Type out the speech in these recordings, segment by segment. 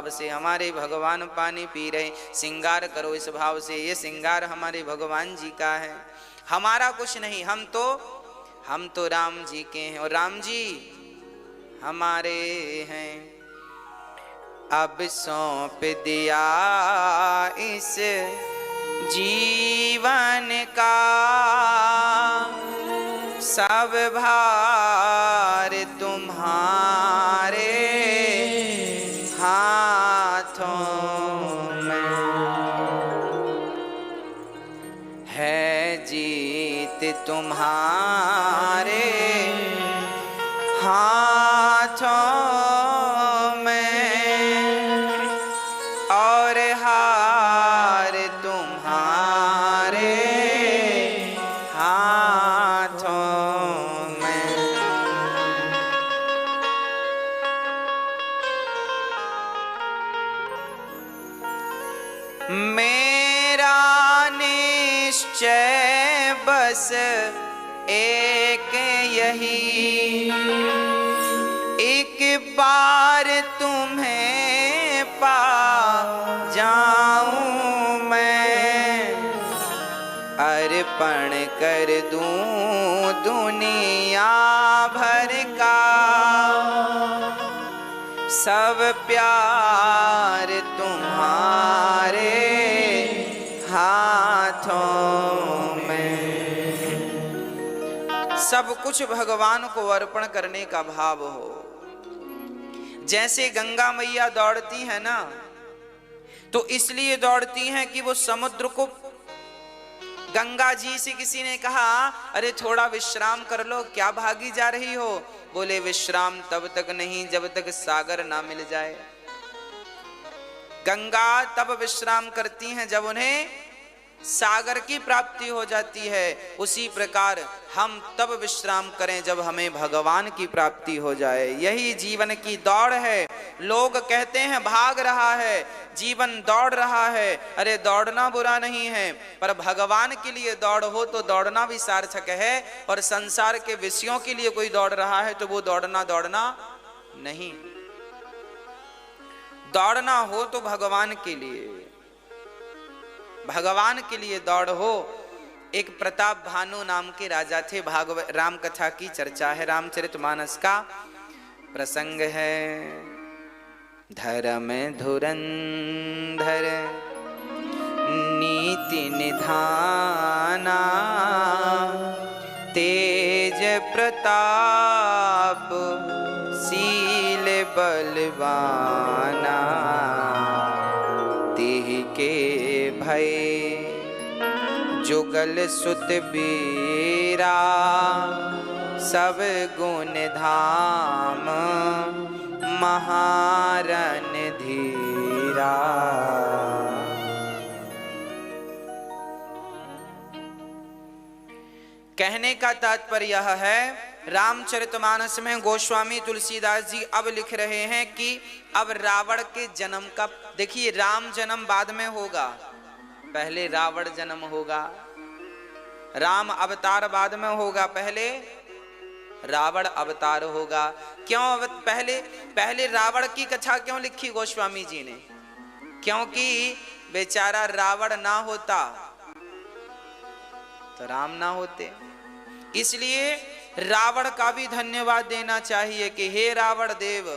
भाव से हमारे भगवान पानी पी रहे, श्रृंगार करो इस भाव से। ये श्रृंगार हमारे भगवान जी का है, हमारा कुछ नहीं। हम तो राम जी के हैं और राम जी हमारे हैं। अब सौंप दिया इस जीवन का सब भार तुम्हारे हाथों में है, जीत तुम्हारे हाथों में और हार तुम्हारे हाथों में। मेरा निश्चय बस एक यही, एक बार तुम्हें पा जाऊं मैं, अर्पण कर दूं दुनिया भर का सब प्यार तुम्हारे हाथों में। सब कुछ भगवान को अर्पण करने का भाव हो। जैसे गंगा मैया दौड़ती है ना, तो इसलिए दौड़ती हैं कि वो समुद्र को, गंगा जी से किसी ने कहा अरे थोड़ा विश्राम कर लो, क्या भागी जा रही हो? बोले विश्राम तब तक नहीं जब तक सागर ना मिल जाए। गंगा तब विश्राम करती हैं जब उन्हें सागर की प्राप्ति हो जाती है। उसी प्रकार हम तब विश्राम करें जब हमें भगवान की प्राप्ति हो जाए। यही जीवन की दौड़ है। लोग कहते हैं भाग रहा है, जीवन दौड़ रहा है। अरे दौड़ना बुरा नहीं है, पर भगवान के लिए दौड़ हो तो दौड़ना भी सार्थक है। और संसार के विषयों के लिए कोई दौड़ रहा है तो वो दौड़ना नहीं। दौड़ना हो तो भगवान के लिए, भगवान के लिए दौड़ हो। एक प्रताप भानु नाम के राजा थे। भागवत राम कथा की चर्चा है, रामचरितमानस का प्रसंग है। धर्म धुरंधर नीति निधाना, तेज प्रताप शील बलवाना, तिहि के भय जुगल सुत बीरा, सब गुण धाम महारन धीरा। कहने का तात्पर्य यह है, रामचरितमानस में गोस्वामी तुलसीदास जी अब लिख रहे हैं कि अब रावण के जन्म का, देखिए राम जन्म बाद में होगा, पहले रावण जन्म होगा। राम अवतार बाद में होगा, पहले रावण अवतार होगा। क्यों पहले रावण की कथा क्यों लिखी गोस्वामी जी ने? क्योंकि बेचारा रावण ना होता तो राम ना होते। इसलिए रावण का भी धन्यवाद देना चाहिए कि हे रावण देव,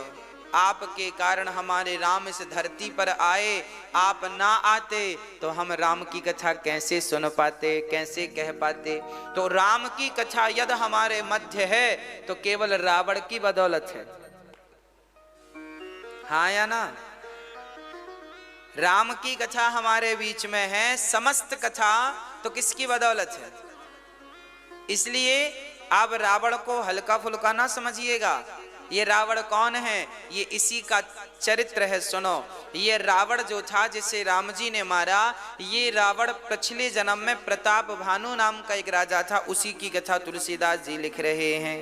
आपके कारण हमारे राम इस धरती पर आए। आप ना आते तो हम राम की कथा कैसे सुन पाते, कैसे कह पाते। तो राम की कथा यदि हमारे मध्य है तो केवल रावण की बदौलत है, हाँ या ना? राम की कथा हमारे बीच में है, समस्त कथा तो किसकी बदौलत है? इसलिए आप रावण को हल्का फुल्का ना समझिएगा। ये रावण कौन है? ये इसी का चरित्र है। सुनो, ये रावण जो था जिसे राम जी ने मारा, ये रावण पिछले जन्म में प्रताप भानु नाम का एक राजा था, उसी की कथा तुलसीदास जी लिख रहे हैं।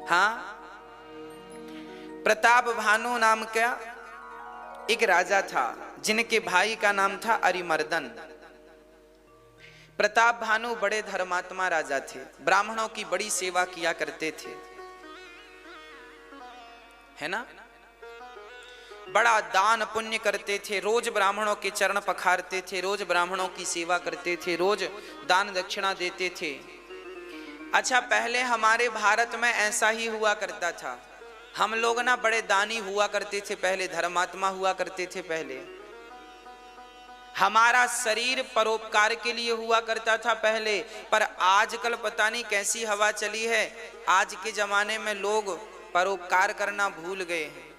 हाँ, प्रताप भानु नाम का एक राजा था जिनके भाई का नाम था अरिमर्दन। प्रताप भानु बड़े धर्मात्मा राजा थे, ब्राह्मणों की बड़ी सेवा किया करते थे, है ना? बड़ा दान पुण्य करते थे, रोज ब्राह्मणों के चरण पखारते थे, रोज ब्राह्मणों की सेवा करते थे, रोज दान दक्षिणा देते थे। अच्छा, पहले हमारे भारत में ऐसा ही हुआ करता था। हम लोग ना बड़े दानी हुआ करते थे पहले, धर्मात्मा हुआ करते थे पहले। हमारा शरीर परोपकार के लिए हुआ करता था पहले, पर आजकल पता नहीं कैसी हवा चली है। आज के जमाने में लोग परोपकार करना भूल गए हैं।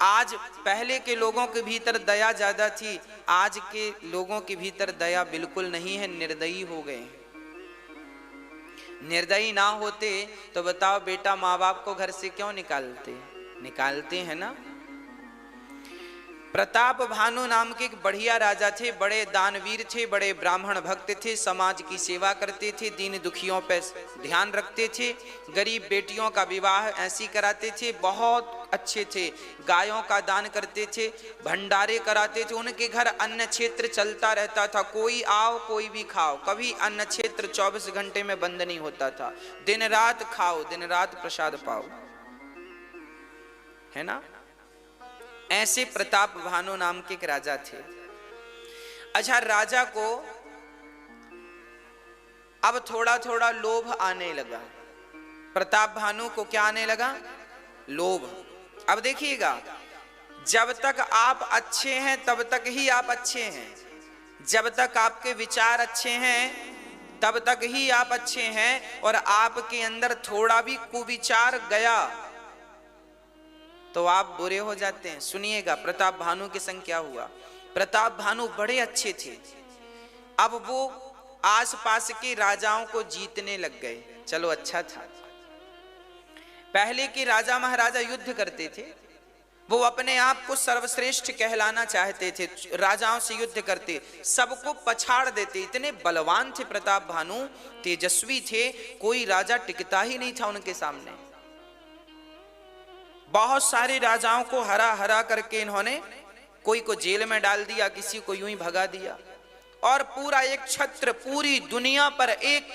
आज पहले के लोगों के भीतर दया ज्यादा थी, आज के लोगों के भीतर दया बिल्कुल नहीं है, निर्दयी हो गए हैं। निर्दयी ना होते तो बताओ बेटा माँ बाप को घर से क्यों निकालते हैं ना। प्रताप भानु नाम के एक बढ़िया राजा थे, बड़े दानवीर थे, बड़े ब्राह्मण भक्त थे, समाज की सेवा करते थे, दीन दुखियों पे ध्यान रखते थे, गरीब बेटियों का विवाह ऐसी कराते थे, बहुत अच्छे थे, गायों का दान करते थे, भंडारे कराते थे। उनके घर अन्न क्षेत्र चलता रहता था, कोई आओ कोई भी खाओ, कभी अन्न क्षेत्र 24 घंटे में बंद नहीं होता था। दिन रात खाओ, दिन रात प्रसाद पाओ, है ना। ऐसे प्रताप भानु नाम के एक राजा थे। अच्छा, राजा को अब थोड़ा थोड़ा लोभ आने लगा। प्रताप भानु को क्या आने लगा? लोभ। अब देखिएगा, जब तक आप अच्छे हैं तब तक ही आप अच्छे हैं, जब तक आपके विचार अच्छे हैं तब तक ही आप अच्छे हैं, और आपके अंदर थोड़ा भी कुविचार गया तो आप बुरे हो जाते हैं। सुनिएगा प्रताप भानु के संग क्या हुआ। प्रताप भानु बड़े अच्छे थे, अब वो आसपास के राजाओं को जीतने लग गए। चलो अच्छा था। पहले के राजा महाराजा युद्ध करते थे, वो अपने आप को सर्वश्रेष्ठ कहलाना चाहते थे, राजाओं से युद्ध करते, सबको पछाड़ देते, इतने बलवान थे प्रताप भानु, तेजस्वी थे, कोई राजा टिकता ही नहीं था उनके सामने। बहुत सारे राजाओं को हरा हरा करके इन्होंने कोई को जेल में डाल दिया, किसी को यूं ही भगा दिया, और पूरा एक छत्र, पूरी दुनिया पर एक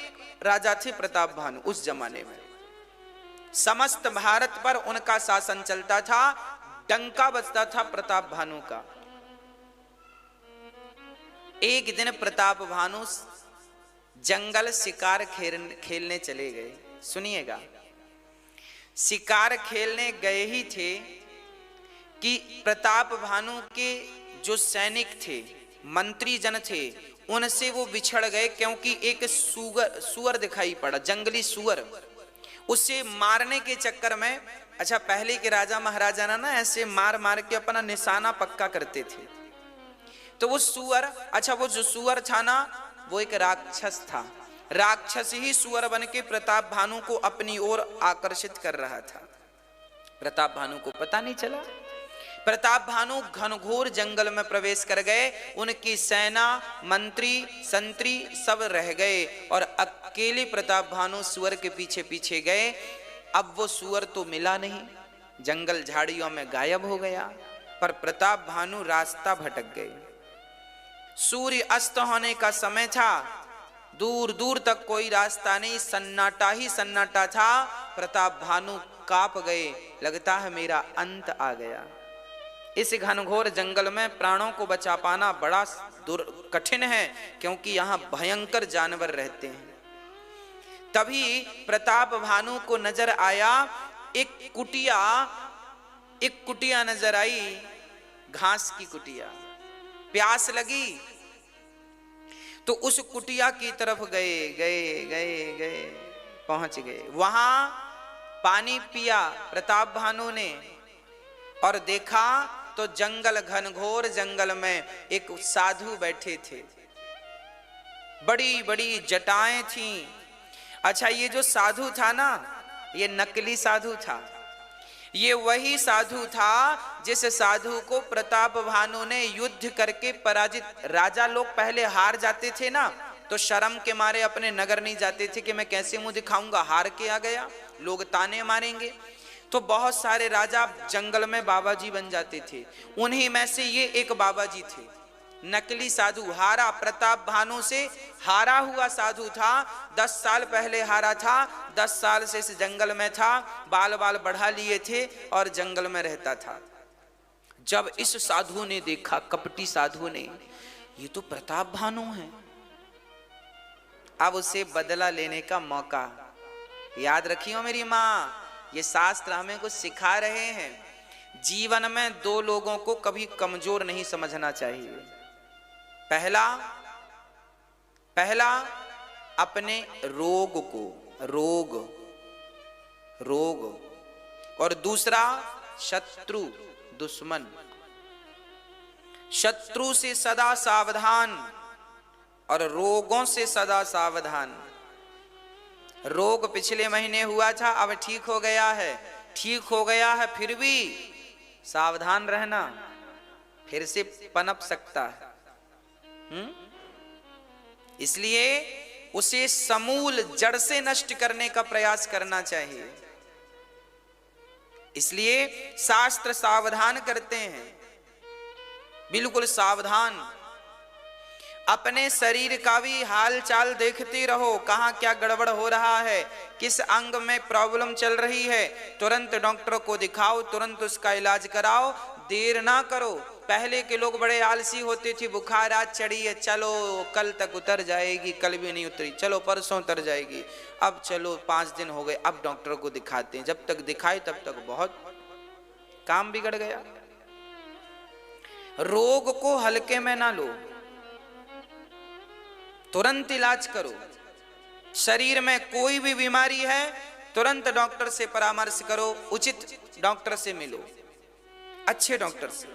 राजा थे प्रताप भानु। उस जमाने में समस्त भारत पर उनका शासन चलता था, डंका बजता था प्रताप भानु का। एक दिन प्रताप भानु जंगल शिकार खेलने चले गए। सुनिएगा, शिकार खेलने गए ही थे कि प्रताप भानु के जो सैनिक थे, मंत्री जन थे, उनसे वो बिछड़ गए, क्योंकि एक सुअर दिखाई पड़ा, जंगली सुअर, उसे मारने के चक्कर में। अच्छा, पहले के राजा महाराजा ना ऐसे मार मार के अपना निशाना पक्का करते थे। तो वो सुअर, अच्छा वो जो सुअर था ना, वो एक राक्षस था, राक्षस ही सुअर बन के प्रताप भानु को अपनी ओर आकर्षित कर रहा था। प्रताप भानु को पता नहीं चला। प्रताप भानु घनघोर जंगल में प्रवेश कर गए, उनकी सेना, मंत्री, संतरी सब रह गए, और अकेले प्रताप भानु सुअर के पीछे पीछे गए। अब वो सुअर तो मिला नहीं, जंगल झाड़ियों में गायब हो गया, पर प्रताप भानु रास्ता भटक गए। सूर्य अस्त होने का समय था, दूर दूर तक कोई रास्ता नहीं, सन्नाटा ही सन्नाटा था। प्रताप भानु कांप गए, लगता है मेरा अंत आ गया। इस घनघोर जंगल में प्राणों को बचा पाना बड़ा कठिन है, क्योंकि यहाँ भयंकर जानवर रहते हैं। तभी प्रताप भानु को नजर आया एक कुटिया नजर आई, घास की कुटिया। प्यास लगी तो उस कुटिया की तरफ गए, पहुंच गए। वहां पानी पिया प्रताप भानु ने, और देखा तो जंगल, घनघोर जंगल में एक साधु बैठे थे, बड़ी बड़ी जटाएं थीं। अच्छा, ये जो साधु था ना, ये नकली साधु था। ये वही साधु था जिस साधु को प्रताप भानु ने युद्ध करके पराजित। राजा लोग पहले हार जाते थे ना, तो शर्म के मारे अपने नगर नहीं जाते थे कि मैं कैसे मुंह दिखाऊंगा, हार के आ गया, लोग ताने मारेंगे। तो बहुत सारे राजा जंगल में बाबा जी बन जाते थे, उन्हीं में से ये एक बाबा जी थे। नकली साधु हारा, प्रताप भानु से हारा हुआ साधु था, 10 साल पहले हारा था, 10 साल से इस जंगल में था, बाल बाल बढ़ा लिए थे और जंगल में रहता था। जब इस साधु ने देखा, कपटी साधु ने, ये तो प्रताप भानु है, अब उसे बदला लेने का मौका। याद रखियो मेरी माँ, ये शास्त्र हमें कुछ सिखा रहे हैं। जीवन में दो लोगों को कभी कमजोर नहीं समझना चाहिए। पहला अपने रोग को, रोग, और दूसरा शत्रु, दुश्मन। शत्रु से सदा सावधान और रोगों से सदा सावधान। रोग पिछले महीने हुआ था, अब ठीक हो गया है, फिर भी सावधान रहना, फिर से पनप सकता है। इसलिए उसे समूल जड़ से नष्ट करने का प्रयास करना चाहिए। इसलिए शास्त्र सावधान करते हैं, बिल्कुल सावधान। अपने शरीर का भी हाल चाल देखते रहो, कहाँ क्या गड़बड़ हो रहा है, किस अंग में प्रॉब्लम चल रही है, तुरंत डॉक्टर को दिखाओ, तुरंत उसका इलाज कराओ, देर ना करो। पहले के लोग बड़े आलसी होते थे, बुखार आज चढ़ी है, चलो कल तक उतर जाएगी, कल भी नहीं उतरी, चलो परसों उतर जाएगी, अब चलो 5 दिन हो गए, अब डॉक्टर को दिखाते हैं। जब तक दिखाए तब तक बहुत काम बिगड़ गया। रोग को हल्के में ना लो, तुरंत इलाज करो। शरीर में कोई भी बीमारी है, तुरंत डॉक्टर से परामर्श करो, उचित डॉक्टर से मिलो, अच्छे डॉक्टर से।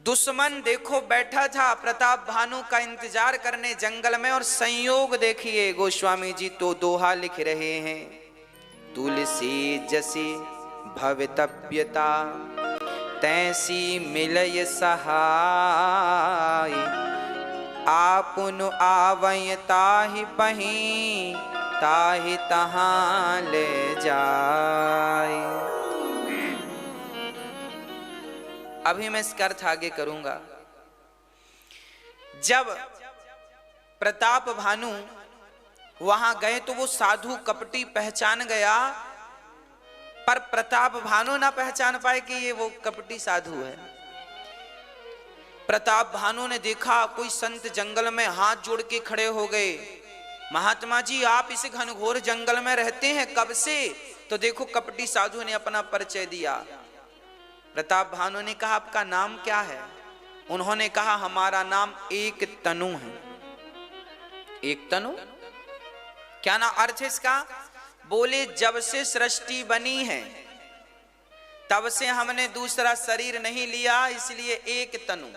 दुश्मन देखो बैठा था प्रताप भानु का इंतजार करने जंगल में, और संयोग देखिए गोस्वामी जी तो दोहा लिख रहे हैं, तुलसी जसी भवितव्यता तैसी मिलय सहाय, आपुन आवय ताहि पहीं ताहि तहां ले जाय। अभी मैं इसका अर्थ आगे करूंगा। जब प्रताप भानु वहां गए तो वो साधु कपटी पहचान गया, पर प्रताप भानु ना पहचान पाए कि ये वो कपटी साधु है। प्रताप भानु ने देखा कोई संत जंगल में हाथ जोड़ के खड़े हो गए, महात्मा जी आप इस घनघोर जंगल में रहते हैं कब से? तो देखो कपटी साधु ने अपना परिचय दिया। प्रताप भानु ने कहा आपका नाम क्या है? उन्होंने कहा हमारा नाम एक तनु है। एक तनु क्या ना अर्थ है इसका? बोले जब से सृष्टि बनी है तब से हमने दूसरा शरीर नहीं लिया, इसलिए एक तनु,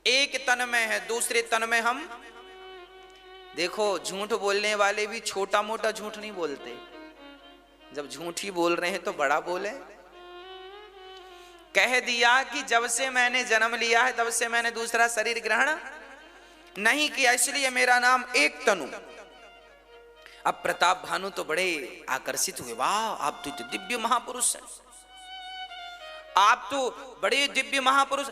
एक तन में है, दूसरे तन में हम। देखो झूठ बोलने वाले भी छोटा मोटा झूठ नहीं बोलते, जब झूठ ही बोल रहे हैं तो बड़ा बोले। कह दिया कि जब से मैंने जन्म लिया है तब से मैंने दूसरा शरीर ग्रहण नहीं किया, इसलिए मेरा नाम एक तनु। अब प्रताप भानु तो बड़े आकर्षित हुए, वाह आप तो दिव्य महापुरुष हैं, आप तो बड़े दिव्य महापुरुष।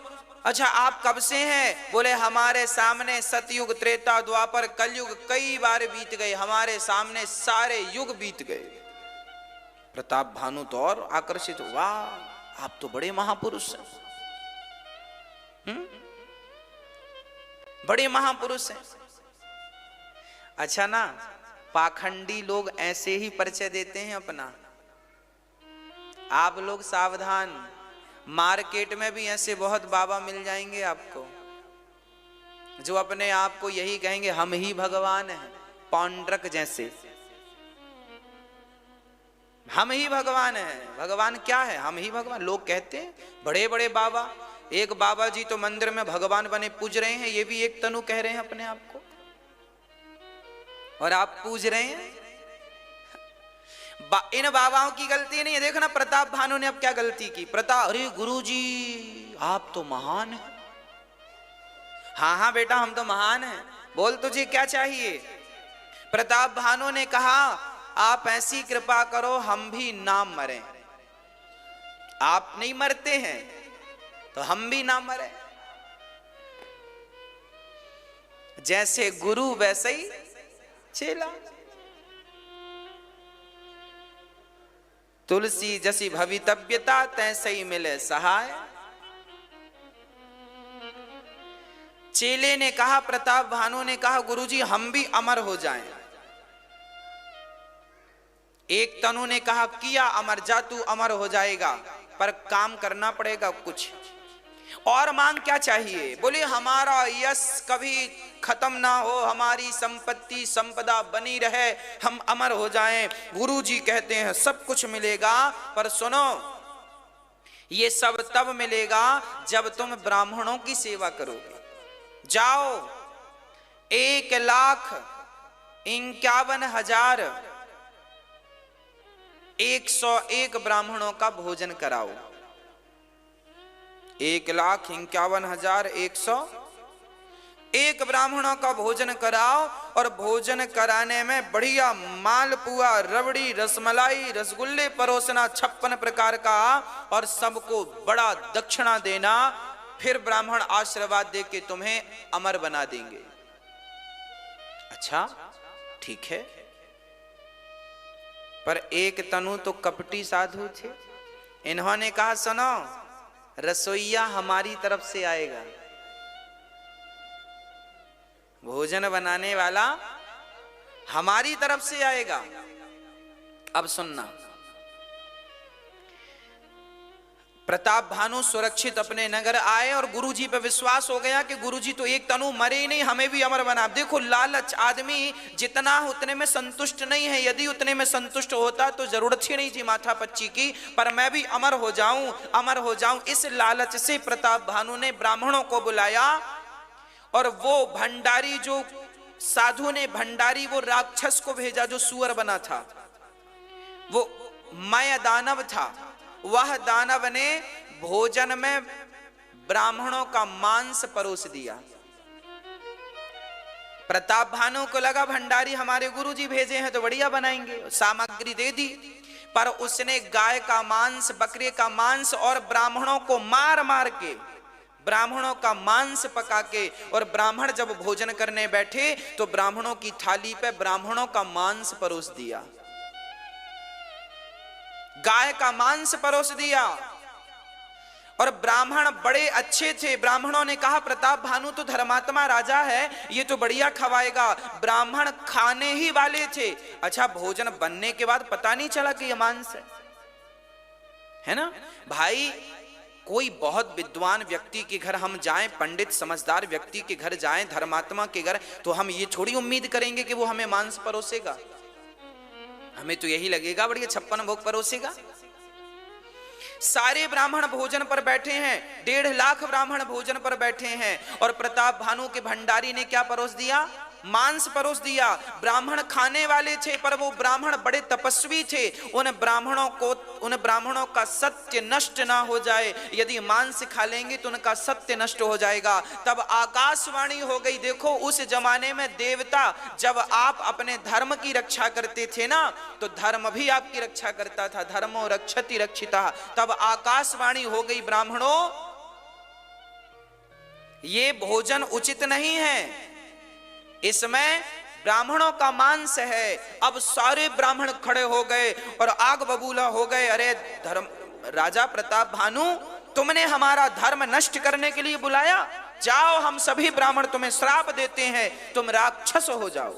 अच्छा आप कब से हैं? बोले हमारे सामने सतयुग त्रेता द्वापर कलयुग कई बार बीत गए, हमारे सामने सारे युग बीत गए। प्रताप भानु तो और आकर्षित हुआ, आप तो बड़े महापुरुष हैं, बड़े महापुरुष हैं। अच्छा ना, पाखंडी लोग ऐसे ही परिचय देते हैं अपना। आप लोग सावधान, मार्केट में भी ऐसे बहुत बाबा मिल जाएंगे आपको जो अपने आप को यही कहेंगे हम ही भगवान हैं, पौंड्रक जैसे। हम ही भगवान हैं। भगवान क्या है? हम ही भगवान। लोग कहते हैं बड़े बड़े बाबा, एक बाबा जी तो मंदिर में भगवान बने पूज रहे हैं, ये भी एक तनु कह रहे हैं अपने आप को, और आप पूज रहे हैं। इन बाबाओं की गलती नहीं है। देखो ना प्रताप भानु ने अब क्या गलती की। प्रताप, अरे गुरुजी आप तो महान हैं। हाँ हाँ बेटा हम तो महान हैं, बोल तुझे क्या चाहिए? प्रताप भानु ने कहा आप ऐसी कृपा करो हम भी ना मरें। आप नहीं मरते हैं तो हम भी ना मरें। जैसे गुरु वैसे ही चेला। तुलसी जसी भवितव्यता तैसे ही मिले सहाय। चेले ने कहा, प्रताप भानु ने कहा, गुरुजी हम भी अमर हो जाएं। एक तनु ने कहा, किया अमर, जा तू अमर हो जाएगा, पर काम करना पड़ेगा कुछ। और मांग क्या चाहिए? बोले हमारा यश कभी खत्म ना हो, हमारी संपत्ति संपदा बनी रहे, हम अमर हो जाएं। गुरुजी कहते हैं सब कुछ मिलेगा, पर सुनो, ये सब तब मिलेगा जब तुम ब्राह्मणों की सेवा करोगे। जाओ 1,51,101 ब्राह्मणों का भोजन कराओ। 1,51,101 ब्राह्मणों का भोजन कराओ, और भोजन कराने में बढ़िया मालपुआ, रबड़ी, रसमलाई, रसगुल्ले परोसना 56 प्रकार का, और सबको बड़ा दक्षिणा देना। फिर ब्राह्मण आशीर्वाद दे के तुम्हें अमर बना देंगे। अच्छा ठीक है, पर एक तनु तो कपटी साधु थे। इन्होंने कहा, सुनो, रसोईया हमारी तरफ से आएगा, भोजन बनाने वाला हमारी तरफ से आएगा। अब सुनना, प्रताप भानु सुरक्षित अपने नगर आए, और गुरुजी पे विश्वास हो गया कि गुरुजी तो एक तनु मरे ही नहीं, हमें भी अमर बना। देखो लालच, आदमी जितना उतने में संतुष्ट नहीं है। यदि उतने में संतुष्ट होता तो जरूरत ही नहीं थी माथा पच्ची की, पर मैं भी अमर हो जाऊं, अमर हो जाऊं, इस लालच से प्रताप भानु ने ब्राह्मणों को बुलाया। और वो भंडारी, जो साधु ने भंडारी, वो राक्षस को भेजा जो सुअर बना था, वो मय दानव था। वह दानव ने भोजन में ब्राह्मणों का मांस परोस दिया। प्रताप भानु को लगा भंडारी हमारे गुरुजी भेजे हैं तो बढ़िया बनाएंगे, सामग्री दे दी। पर उसने गाय का मांस, बकरे का मांस और ब्राह्मणों को मार मार के, ब्राह्मणों का मांस पका के, और ब्राह्मण जब भोजन करने बैठे तो ब्राह्मणों की थाली पे ब्राह्मणों का मांस परोस दिया, गाय का मांस परोस दिया। और ब्राह्मण बड़े अच्छे थे। ब्राह्मणों ने कहा, प्रताप भानु तो धर्मात्मा राजा है, ये तो बढ़िया खवाएगा। ब्राह्मण खाने ही वाले थे। अच्छा, भोजन बनने के बाद पता नहीं चला कि ये मांस है ना भाई। कोई बहुत विद्वान व्यक्ति के घर हम जाएं, पंडित समझदार व्यक्ति के घर जाएं, धर्मात्मा के घर, तो हम ये थोड़ी उम्मीद करेंगे कि वो हमें मांस परोसेगा। हमें तो यही लगेगा बढ़िया 56 भोग परोसेगा। सारे ब्राह्मण भोजन पर बैठे हैं, 1.5 लाख ब्राह्मण भोजन पर बैठे हैं, और प्रताप भानु के भंडारी ने क्या परोस दिया? मांस परोस दिया। ब्राह्मण खाने वाले थे, पर वो ब्राह्मण बड़े तपस्वी थे। उन ब्राह्मणों का सत्य नष्ट ना हो जाए। यदि मांस खा लेंगे तो उनका सत्य नष्ट हो जाएगा। तब आकाशवाणी हो गई। देखो, उस जमाने में देवता, जब आप अपने धर्म की रक्षा करते थे ना, तो धर्म भी आपकी रक्षा करता था। धर्मो रक्षति रक्षिता। तब आकाशवाणी हो गई, ब्राह्मणों, ये भोजन उचित नहीं है, इसमें ब्राह्मणों का मांस है। अब सारे ब्राह्मण खड़े हो गए और आग बबूला हो गए। अरे धर्म राजा प्रताप भानु, तुमने हमारा धर्म नष्ट करने के लिए बुलाया? जाओ, हम सभी ब्राह्मण तुम्हें श्राप देते हैं, तुम राक्षस हो जाओ।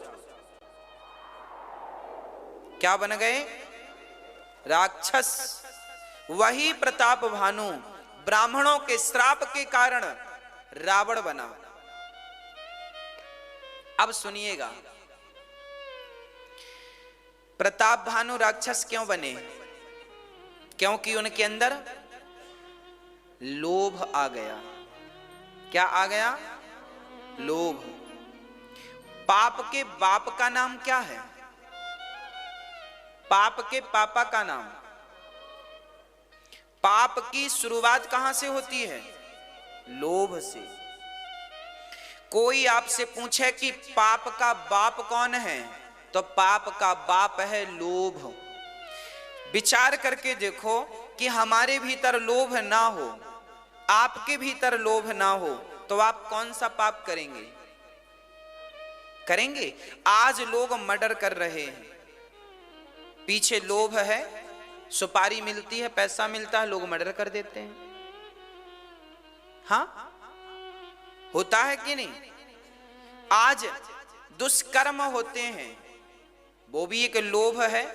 क्या बन गए? राक्षस। वही प्रताप भानु ब्राह्मणों के श्राप के कारण रावण बना। अब सुनिएगा, प्रताप भानु राक्षस क्यों बने? क्योंकि उनके अंदर लोभ आ गया। क्या आ गया? लोभ। पाप के बाप का नाम क्या है? पाप के पापा का नाम। पाप की शुरुआत कहां से होती है? लोभ से। कोई आपसे पूछे कि पाप का बाप कौन है, तो पाप का बाप है लोभ। विचार करके देखो कि हमारे भीतर लोभ ना हो, आपके भीतर लोभ ना हो, तो आप कौन सा पाप करेंगे? करेंगे? आज लोग मर्डर कर रहे हैं, पीछे लोभ है, सुपारी मिलती है, पैसा मिलता है, लोग मर्डर कर देते हैं। हाँ, होता है कि नहीं? आज दुष्कर्म होते हैं, वो भी एक लोभ है,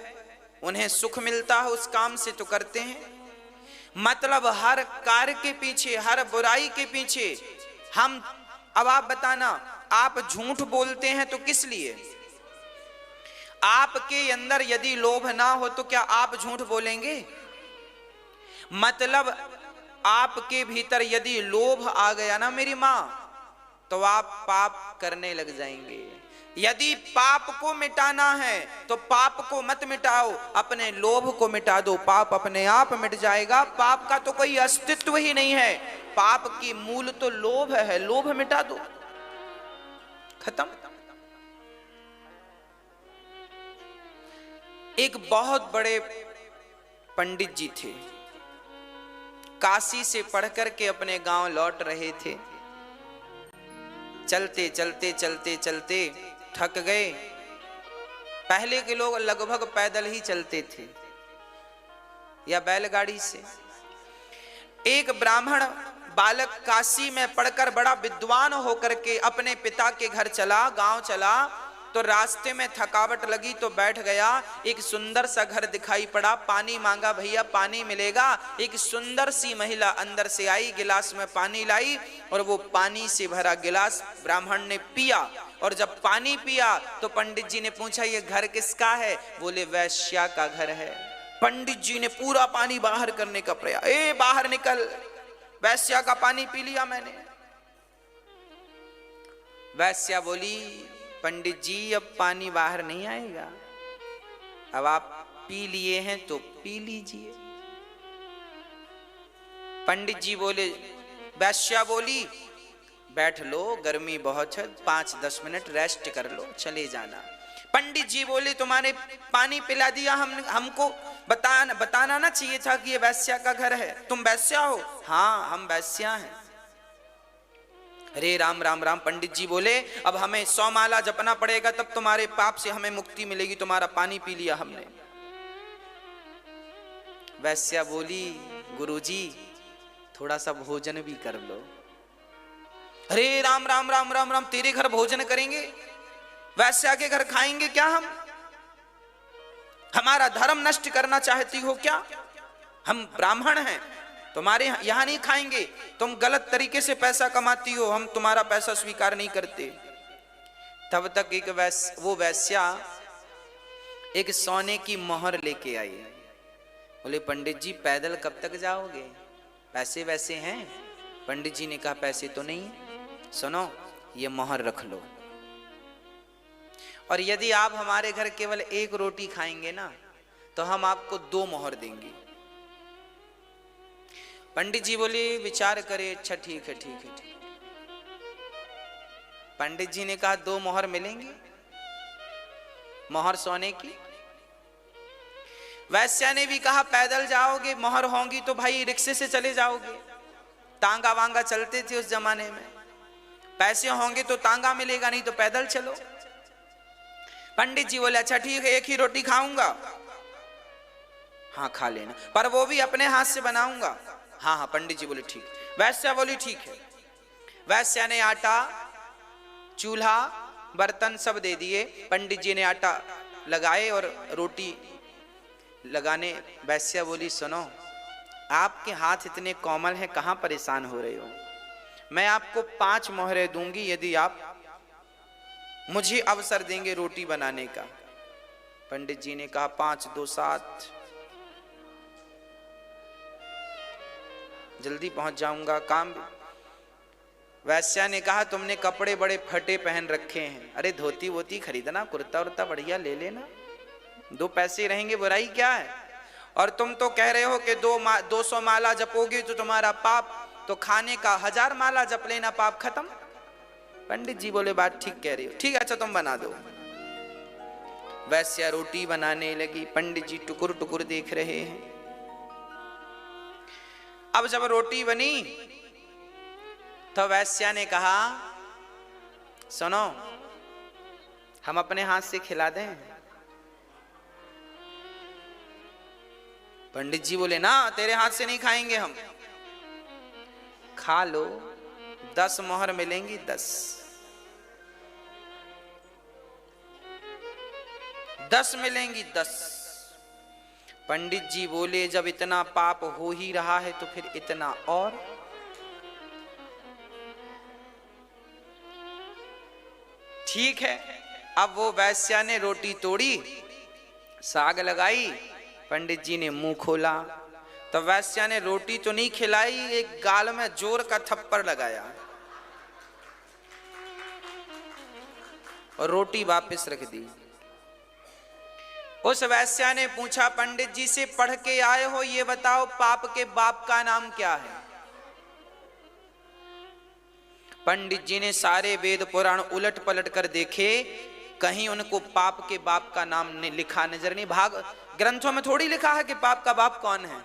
उन्हें सुख मिलता है उस काम से तो करते हैं। मतलब हर कार्य के पीछे, हर बुराई के पीछे हम, अब आप बताना, आप झूठ बोलते हैं तो किस लिए? आपके अंदर यदि लोभ ना हो तो क्या आप झूठ बोलेंगे? मतलब आपके भीतर यदि लोभ आ गया ना मेरी मां, तो आप पाप करने लग जाएंगे। यदि पाप को मिटाना है तो पाप को मत मिटाओ, अपने लोभ को मिटा दो, पाप अपने आप मिट जाएगा। पाप का तो कोई अस्तित्व ही नहीं है, पाप की मूल तो लोभ है, लोभ मिटा दो, खत्म। एक बहुत बड़े पंडित जी थे, काशी से पढ़ करके अपने गांव लौट रहे थे। चलते चलते चलते चलते थक गए। पहले के लोग लगभग पैदल ही चलते थे या बैलगाड़ी से। एक ब्राह्मण बालक काशी में पढ़कर बड़ा विद्वान होकर के अपने पिता के घर चला, गांव चला, तो रास्ते में थकावट लगी तो बैठ गया। एक सुंदर सा घर दिखाई पड़ा, पानी मांगा, भैया पानी मिलेगा। एक सुंदर सी महिला अंदर से आई, गिलास में पानी लाई और वो पानी से भरा गिलास ब्राह्मण ने पिया। और जब पानी पिया तो पंडित जी ने पूछा, ये घर किसका है? बोले वैश्या का घर है। पंडित जी ने पूरा पानी बाहर करने का प्रयास, ए बाहर निकल, वैश्या का पानी पी लिया मैंने। वैश्या बोली, पंडित जी अब पानी बाहर नहीं आएगा, अब आप पी लिए हैं तो पी लीजिए। पंडित जी बोले, वैश्या बोली, बैठ लो, गर्मी बहुत है, 5-10 मिनट रेस्ट कर लो, चले जाना। पंडित जी बोले, तुम्हारे पानी पिला दिया, हमको बताना ना चाहिए था कि ये वैश्या का घर है। तुम वैश्या हो? हाँ हम वैश्या हैं। अरे राम राम राम। पंडित जी बोले, अब हमें 100 माला जपना पड़ेगा, तब तुम्हारे पाप से हमें मुक्ति मिलेगी, तुम्हारा पानी पी लिया हमने। वैश्या बोली, गुरुजी थोड़ा सा भोजन भी कर लो। अरे राम राम राम राम राम, तेरे घर भोजन करेंगे? वैश्या के घर खाएंगे क्या हम? हमारा धर्म नष्ट करना चाहती हो क्या? हम ब्राह्मण हैं, तुम्हारे यहां नहीं खाएंगे। तुम गलत तरीके से पैसा कमाती हो, हम तुम्हारा पैसा स्वीकार नहीं करते। तब तक एक वो वैश्या एक सोने की मोहर लेके आई। बोले, पंडित जी पैदल कब तक जाओगे? पैसे वैसे हैं? पंडित जी ने कहा, पैसे तो नहीं, सुनो ये मोहर रख लो, और यदि आप हमारे घर केवल 1 रोटी खाएंगे ना तो हम आपको 2 मोहर देंगे। पंडित जी बोले, विचार करे, अच्छा ठीक है ठीक है ठीक। पंडित जी ने कहा, 2 मोहर मिलेंगी, मोहर सोने की। वैश्या ने भी कहा, पैदल जाओगे, मोहर होंगी तो भाई रिक्शे से चले जाओगे, तांगा वांगा चलते थे उस जमाने में, पैसे होंगे तो तांगा मिलेगा, नहीं तो पैदल चलो। पंडित जी बोले, अच्छा ठीक है, 1 ही रोटी खाऊंगा। हाँ खा लेना, पर वो भी अपने हाथ से बनाऊंगा। हाँ हाँ। पंडित जी बोले ठीक। वैश्या बोली ठीक है। वैश्या ने आटा, चूल्हा, बर्तन सब दे दिए। पंडित जी ने आटा लगाए और रोटी लगाने। वैश्या बोली, सुनो आपके हाथ इतने कोमल हैं, कहां परेशान हो रहे हो? मैं आपको 5 मोहरें दूंगी यदि आप मुझे अवसर देंगे रोटी बनाने का। पंडित जी ने कहा, 5 2 7, जल्दी पहुंच जाऊंगा, काम। वैश्या ने कहा, तुमने कपड़े बड़े फटे पहन रखे हैं, अरे धोती वोती खरीदना, कुर्ता उर्ता बढ़िया ले लेना, 2 पैसे रहेंगे, बुराई क्या है? और तुम तो कह रहे हो कि 200 माला जपोगे तो तुम्हारा पाप, तो खाने का 1000 माला जप लेना, पाप खत्म। पंडित जी बोले, बात ठीक कह रही हो, ठीक है अच्छा तुम बना दो। वैश्या रोटी बनाने लगी, पंडित जी टुकुर टुकुर देख रहे हैं। अब जब रोटी बनी तो वैश्या ने कहा, सुनो हम अपने हाथ से खिला दें? पंडित जी बोले ना, तेरे हाथ से नहीं खाएंगे हम। खा लो, 10 मोहर मिलेंगी, 10 मिलेंगी, 10। पंडित जी बोले जब इतना पाप हो ही रहा है तो फिर इतना और। ठीक है, अब वो वैश्या ने रोटी तोड़ी, साग लगाई, पंडित जी ने मुंह खोला तो वैश्या ने रोटी तो नहीं खिलाई, एक गाल में जोर का थप्पड़ लगाया और रोटी वापस रख दी। उस वैश्या ने पूछा पंडित जी से, पढ़ के आए हो, ये बताओ पाप के बाप का नाम क्या है? पंडित जी ने सारे वेद पुराण उलट पलट कर देखे, कहीं उनको पाप के बाप का नाम नहीं लिखा नजर नहीं। भाग ग्रंथों में थोड़ी लिखा है कि पाप का बाप कौन है।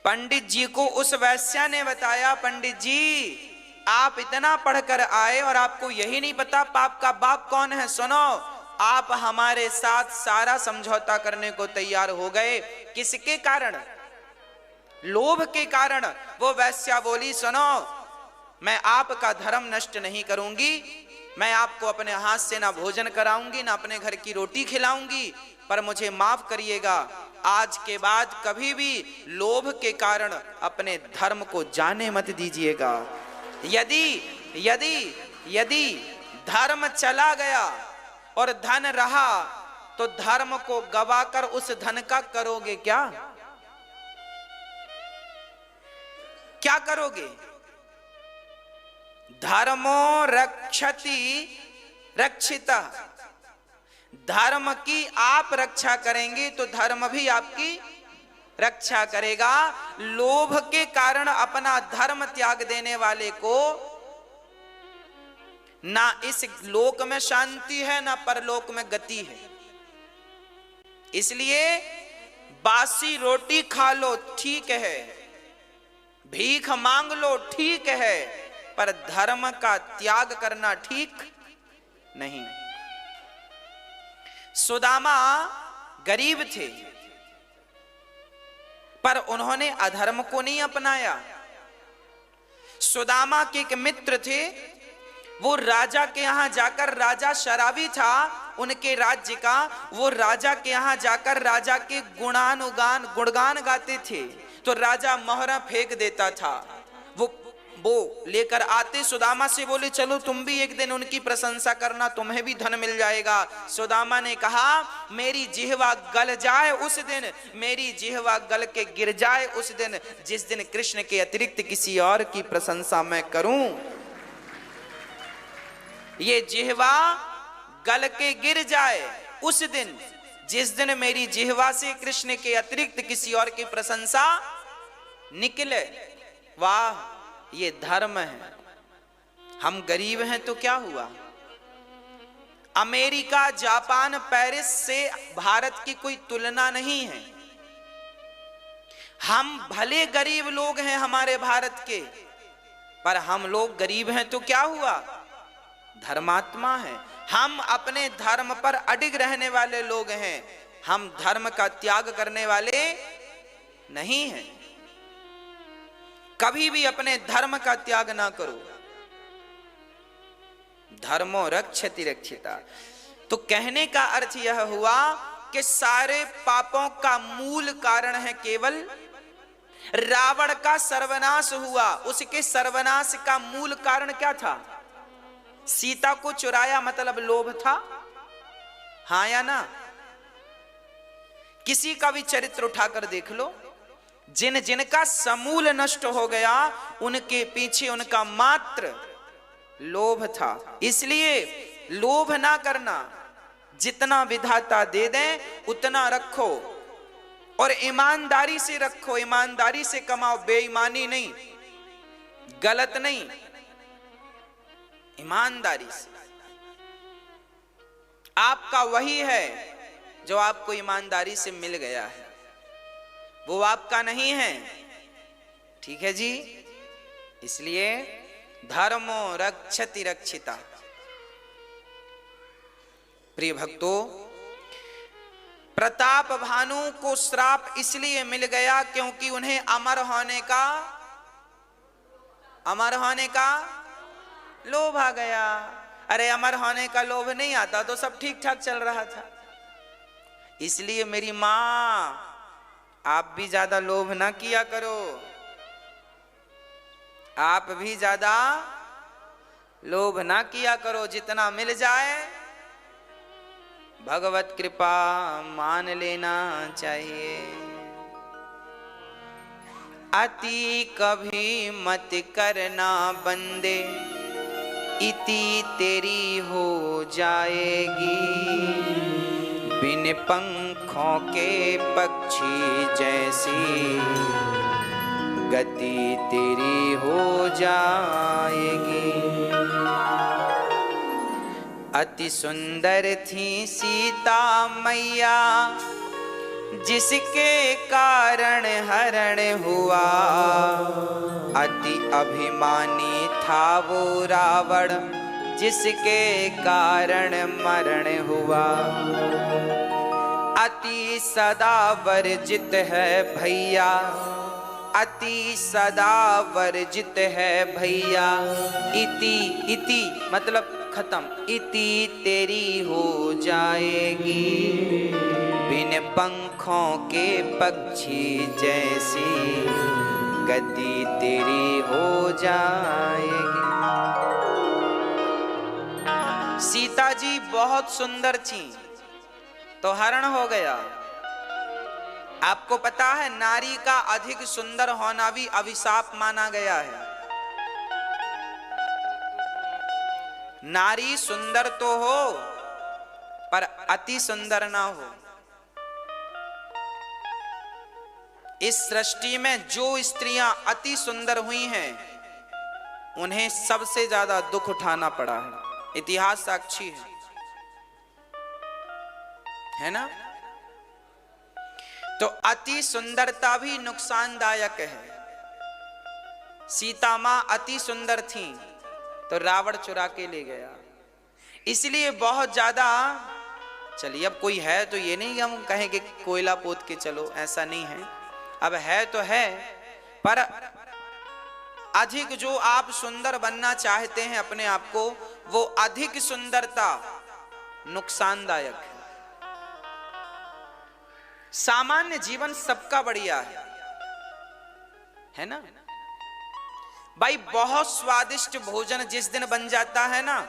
पंडित जी को उस वैश्या ने बताया, पंडित जी आप इतना पढ़कर आए और आपको यही नहीं पता पाप का बाप कौन है। सुनो, आप हमारे साथ सारा समझौता करने को तैयार हो गए, किसके कारण? लोभ के कारण। वो वैश्या बोली, सुनो मैं आपका धर्म नष्ट नहीं करूंगी, मैं आपको अपने हाथ से ना भोजन कराऊंगी ना अपने घर की रोटी खिलाऊंगी, पर मुझे माफ करिएगा, आज के बाद कभी भी लोभ के कारण अपने धर्म को जाने मत दीजिएगा। यदि यदि यदि धर्म चला गया और धन रहा तो धर्म को गवाकर उस धन का करोगे क्या? क्या करोगे? धर्मो रक्षति रक्षिता, धर्म की आप रक्षा करेंगे तो धर्म भी आपकी रक्षा करेगा। लोभ के कारण अपना धर्म त्याग देने वाले को ना इस लोक में शांति है ना परलोक में गति है। इसलिए बासी रोटी खा लो ठीक है, भीख मांग लो ठीक है, पर धर्म का त्याग करना ठीक नहीं। सुदामा गरीब थे पर उन्होंने अधर्म को नहीं अपनाया। सुदामा के एक मित्र थे, वो राजा के यहां जाकर, राजा शराबी था उनके राज्य का, वो राजा के यहां जाकर राजा के गुणगान गाते थे, तो राजा मोहरा फेंक देता था। वो लेकर आते, सुदामा से बोले चलो तुम भी एक दिन उनकी प्रशंसा करना, तुम्हें भी धन मिल जाएगा। सुदामा ने कहा मेरी जिह्वा गल जाए उस दिन, मेरी जिह्वा गल के गिर जाए उस दिन, जिस दिन कृष्ण के अतिरिक्त किसी और की प्रशंसा मैं करूं। ये जिह्वा गल के गिर जाए उस दिन, जिस दिन मेरी जिह्वा से कृष्ण के अतिरिक्त किसी और की प्रशंसा निकले। वाह, ये धर्म है। हम गरीब हैं तो क्या हुआ? अमेरिका, जापान, पेरिस से भारत की कोई तुलना नहीं है। हम भले गरीब लोग हैं हमारे भारत के, पर हम लोग गरीब हैं तो क्या हुआ? धर्मात्मा है। हम अपने धर्म पर अडिग रहने वाले लोग हैं, हम धर्म का त्याग करने वाले नहीं हैं। कभी भी अपने धर्म का त्याग ना करो। धर्मो रक्षति रक्षिता। तो कहने का अर्थ यह हुआ कि सारे पापों का मूल कारण है केवल रावण का सर्वनाश हुआ। उसके सर्वनाश का मूल कारण क्या था? सीता को चुराया, मतलब लोभ था, हाँ या ना? किसी का भी चरित्र उठाकर देख लो, जिन जिनका समूल नष्ट हो गया उनके पीछे उनका मात्र लोभ था। इसलिए लोभ ना करना, जितना विधाता दे दें उतना रखो और ईमानदारी से रखो, ईमानदारी से कमाओ, बेईमानी नहीं, गलत नहीं, ईमानदारी से। आपका वही है जो आपको ईमानदारी से मिल गया है, वो आपका नहीं है। ठीक है जी? इसलिए धर्मो रक्षति रक्षिता। प्रिय भक्तों, प्रताप भानु को श्राप इसलिए मिल गया क्योंकि उन्हें अमर होने का लोभ आ गया। अरे अमर होने का लोभ नहीं आता तो सब ठीक ठाक चल रहा था। इसलिए मेरी मां, आप भी ज्यादा लोभ ना किया करो, आप भी ज्यादा लोभ ना किया करो। जितना मिल जाए भगवत कृपा मान लेना चाहिए। अति कभी मत करना बंदे, इति तेरी हो जाएगी। बिन पंखों के पक्षी जैसी गति तेरी हो जाएगी। अति सुंदर थी सीता मैया, जिसके कारण हरण हुआ। अति अभिमानी था वो रावण, जिसके कारण मरण हुआ। अति सदा वर्जित है भैया, अति सदा वर्जित है भैया। इति मतलब खत्म, इति तेरी हो जाएगी। बिन पंखों के पक्षी जैसी गति तेरी हो जाएगी। सीता जी बहुत सुंदर थी तो हरण हो गया। आपको पता है नारी का अधिक सुंदर होना भी अभिशाप माना गया है। नारी सुंदर तो हो पर अति सुंदर ना हो। इस सृष्टि में जो स्त्रियां अति सुंदर हुई हैं उन्हें सबसे ज्यादा दुख उठाना पड़ा है। इतिहास साक्षी है ना। तो अति सुंदरता भी नुकसानदायक है। सीता मां अति सुंदर थी तो रावण चुरा के ले गया। इसलिए बहुत ज्यादा, चलिए अब कोई है तो ये नहीं हम कहें कि कोयला पोत के चलो, ऐसा नहीं है। अब है तो है, पर अधिक जो आप सुंदर बनना चाहते हैं अपने आप को, वो अधिक सुंदरता नुकसानदायक है। सामान्य जीवन सबका बढ़िया है ना भाई। बहुत स्वादिष्ट भोजन जिस दिन बन जाता है ना,